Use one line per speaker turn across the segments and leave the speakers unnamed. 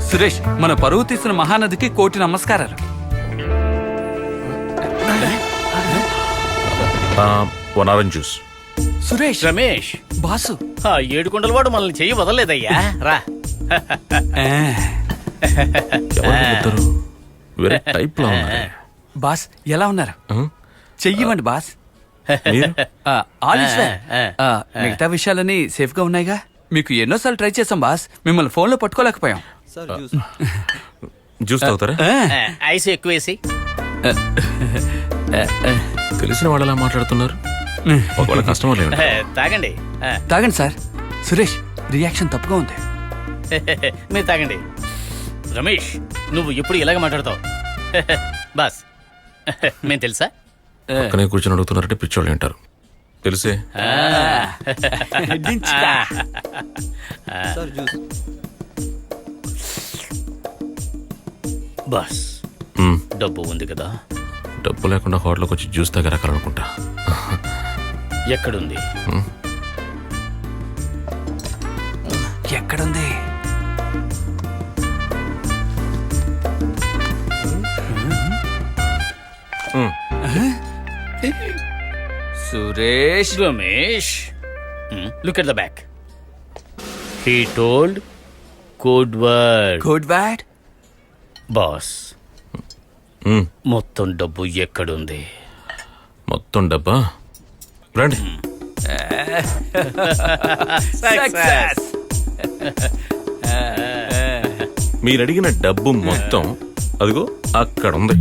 సురేష్, మన పరువు తీసిన మహానదికి కోటి నమస్కారాలు.
One orange juice.
Suresh,
Ramesh,
boss.
ఆ ఏడుకొండల వాడు మనల్ని చెయ్యి వదలలేదయ్యా. రా.
వేరే టైప్ లో ఉన్నారు.
బాస్ ఎలా ఉన్నారు? చెయ్యివ్వండి బాస్.
మీరు?
All is well. మిగతా విషయాలన్నీ సేఫ్ గా ఉన్నాయిగా? మీకు ఎన్నోసార్లు ట్రై చేసాం బాస్, మిమ్మల్ని ఫోన్ లో పట్టుకోలేకపోయాం.
జ్యూస్ తాగుతారా?
ఐస్ ఎక్కువేసి.
తెలిసిన వాళ్ళు ఎలా మాట్లాడుతున్నారు? ఒకవేళ కస్టమర్ లేదు.
తాగండి.
తాగండి సార్. సురేష్, రియాక్షన్ తప్పుగా ఉంది.
మీరు తాగండి. రమేష్, నువ్వు ఎప్పుడు ఇలాగ మాట్లాడతావు? బాస్, మేము తెలుసా?
పక్కనే కూర్చొని అడుగుతున్నారంటే పిచ్చోళ్ళు వింటారు. తెలిసే.
బాస్, డబ్బు ఉంది కదా?
డబ్బు లేకుండా హోటల్కి వచ్చి జ్యూస్ తాగరకాలనుకుంటా.
ఎక్కడుంది?
ఎక్కడుంది? Suresh.
Ramesh, look at the back. He told code word.
Good bad.
Boss, మొత్తం డబ్బు ఎక్కడుంది?
మొత్తం డబ్బా? రండి.
Success.
మీరు అడిగిన డబ్బు మొత్తం అదిగో అక్కడ ఉంది.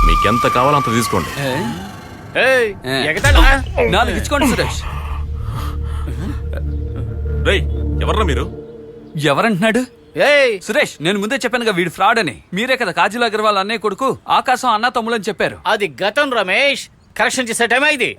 మీకెంత కావాలో అంత తీసుకోండి.
నాలుగు ఇచ్చుకోండి సురేష్.
రేయ్, ఎవర్రా మీరు?
ఎవరంటున్నాడు? సురేష్, నేను ముందే చెప్పానుగా వీడు ఫ్రాడ్ అని. మీరే కదా కాజల్ అగర్వాల్ అన్నయ్య కొడుకు, ఆకాశం అన్న తమ్ములని చెప్పారు.
అది గతం రమేష్, కరెక్షన్ చేసే టైం ఇది.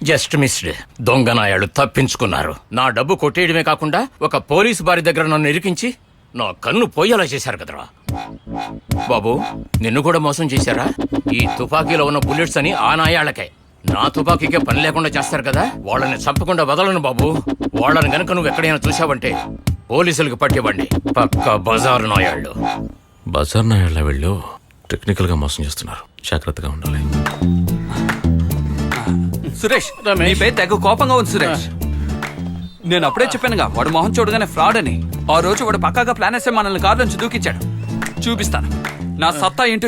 Just missed. దొంగ నాయాళ్ళు తప్పించుకున్నారు. నా డబ్బు కొట్టేయడమే కాకుండా ఒక పోలీసు బారి దగ్గర నన్ను ఇరికించి నా కన్ను పోయేలా చేశారు కదరా. బాబు, నిన్ను కూడా మోసం చేశారా? ఈ తుపాకీలో ఉన్న బుల్లెట్స్ అని ఆ నాయాళ్ళకే. నా తుపాకీకే పని లేకుండా చేస్తారు కదా. వాళ్ళని చంపకుండా వదలను బాబు. వాళ్ళని గనక నువ్వు ఎక్కడైనా చూసావంటే పోలీసులకు పట్టివ్వండి. పక్కా బజారు నాయాళ్ళు.
బజార్ నాయాళ్ళ వెళ్ళు టెక్నికల్ గా మోసం చేస్తున్నారు. జాగ్రత్తగా ఉండాలి.
సురేష్, నీ పేరు తెగ కోపంగా ఉంది సురేష్. నేను అప్పుడే చెప్పానుగా వాడు మొహం చూడగానే ఫ్రాడ్ అని. ఆ రోజు వాడు పక్కాగా ప్లాన్ వేస్తే మనల్ని కారు నుంచి దూకించాడు. చూపిస్తాను నా సత్తా ఏంటో.